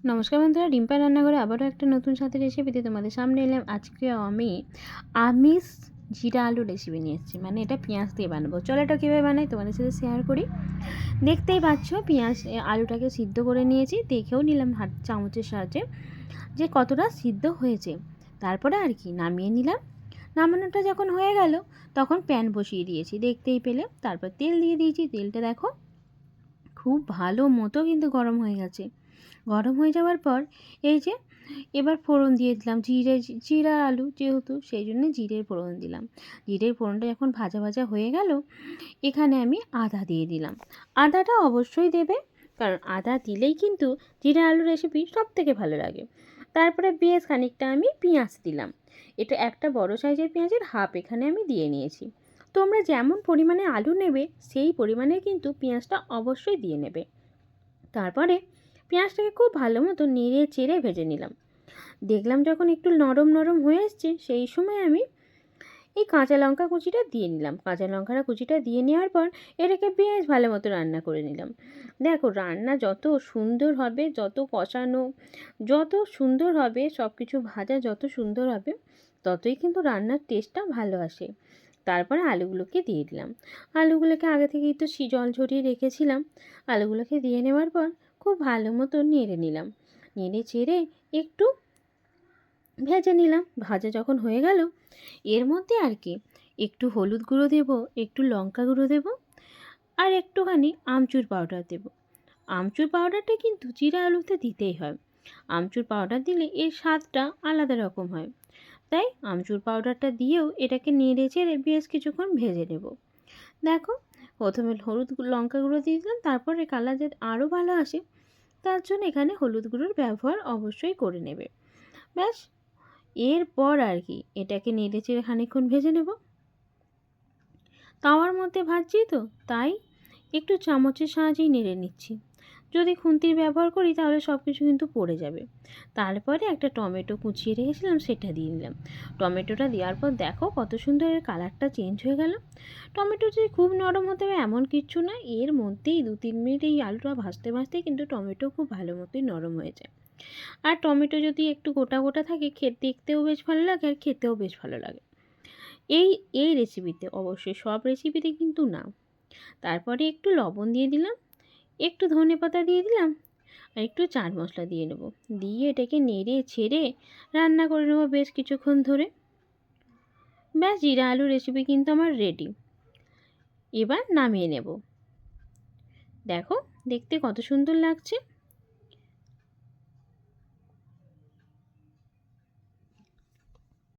নমস্কার বন্ধুরা, ডিম্পা রান্নাঘরে আবারও একটা নতুন স্বাদের রেসিপিতে তোমাদের সামনে এলাম। আজকে আমি আমিষ জিরা আলু রেসিপি নিয়ে এসেছি, মানে এটা পেঁয়াজ দিয়ে বানাবো। চলো এটা কীভাবে বানাই তোমাদের সাথে শেয়ার করি। দেখতেই পাচ্ছ পেঁয়াজ আলুটাকে সিদ্ধ করে নিয়েছি, দেখেও নিলাম হাত চামচের সাহায্যে যে কতটা সিদ্ধ হয়েছে। তারপরে আর কি নামিয়ে নিলাম। নামানোটা যখন হয়ে গেল তখন প্যান বসিয়ে দিয়েছি, দেখতেই পেলে। তারপর তেল দিয়ে দিয়েছি, তেলটা দেখো খুব ভালো মতো কিন্তু গরম হয়ে গেছে। গরম হয়ে যাওয়ার পর এই যে এবার ফোড়ন দিয়ে দিলাম, জিরা আলু যেহেতু সেই জন্য জিরের ফোড়ন দিলাম। জিরের ফোড়নটা যখন ভাজা ভাজা হয়ে গেল এখানে আমি আদা দিয়ে দিলাম। আদাটা অবশ্যই দেবে, কারণ আদা দিলেই কিন্তু জিরা আলু রেসিপি সব থেকে ভালো লাগে। তারপরে বেশ খানিকটা আমি পেঁয়াজ দিলাম। এটা একটা বড় সাইজের পেঁয়াজের হাফ এখানে আমি দিয়ে নিয়েছি। তোমরা যেমন পরিমাণে আলু নেবে সেই পরিমাণে কিন্তু পেঁয়াজটা অবশ্যই দিয়ে নেবে। তারপরে পেঁয়াজটাকে খুব ভালো মতো নেড়ে চেড়ে ভেজে নিলাম। দেখলাম যখন একটু নরম নরম হয়ে এসছে সেই সময় আমি এই কাঁচা লঙ্কা কুচিটা দিয়ে নিলাম। কাঁচা লঙ্কাটা কুচিটা দিয়ে নেওয়ার পর এটাকে বেশ ভালো মতো রান্না করে নিলাম। দেখো রান্না যত সুন্দর হবে, যত কষানো যত সুন্দর হবে, সব কিছু ভাজা যত সুন্দর হবে ততই কিন্তু রান্নার টেস্টটা ভালো আসে। তারপরে আলুগুলোকে দিয়ে দিলাম। আলুগুলোকে আগে থেকেই তো জল ঝরিয়ে রেখেছিলাম। আলুগুলোকে দিয়ে নেওয়ার পর খুব ভালো মতো নেড়ে নিলাম। নেড়ে চেড়ে একটু ভেজে নিলাম। ভাজা যখন হয়ে গেল এর মধ্যে আর কি একটু হলুদ গুঁড়ো দেবো, একটু লঙ্কা গুঁড়ো দেবো, আর একটুখানি আমচুর পাউডার দেবো। আমচুর পাউডারটা কিন্তু জিরা আলুতে দিতেই হয়। আমচুর পাউডার দিলে এর স্বাদটা আলাদা রকম হয়। তাই আমচুর পাউডারটা দিয়েও এটাকে নেড়ে চেড়ে বেশ কিছুক্ষণ ভেজে নেব। দেখো প্রথমে হলুদ লঙ্কা গুঁড়ো দিয়ে দিলাম, তারপরে কালার যাতে আরও ভালো আসে তার জন্য এখানে হলুদ গুঁড়োর ব্যবহার অবশ্যই করে নেবে। ব্যাস, এরপর আর কি এটাকে নেড়ে চেড়ে খানিকক্ষণ ভেজে নেব। তাওয়ার মধ্যে ভাজছি তো তাই একটু চামচের সাহায্যেই নেড়ে নিচ্ছি। যদি খুন্তির ব্যবহার করি তাহলে সব কিছু কিন্তু পড়ে যাবে। তারপরে একটা টমেটো কুচিয়ে রেখেছিলাম সেটা দিয়ে নিলাম। টমেটোটা দেওয়ার পর দেখো কত সুন্দর এর কালারটা চেঞ্জ হয়ে গেল। টমেটো যে খুব নরম হতে হবে এমন কিচ্ছু না, এর মধ্যেই 2-3 মিনিট এই আলুটা ভাজতে ভাজতে কিন্তু টমেটো খুব ভালো মতোই নরম হয়ে যায়। আর টমেটো যদি একটু গোটা গোটা থাকে দেখতেও বেশ ভালো লাগে আর খেতেও বেশ ভালো লাগে। এই এই রেসিপিতে, অবশ্যই সব রেসিপিতে কিন্তু না। তারপরে একটু লবণ দিয়ে দিলাম, একটু ধনেপাতা দিয়ে দিলাম, আর একটু চাট মশলা দিয়ে নেব। দিয়ে এটাকে নেড়ে ছেড়ে রান্না করে নেবো বেশ কিছুক্ষণ ধরে। ব্যাস, জিরা আলু রেসিপি কিন্তু আমার রেডি। এবার নামিয়ে নেব। দেখো দেখতে কত সুন্দর লাগছে।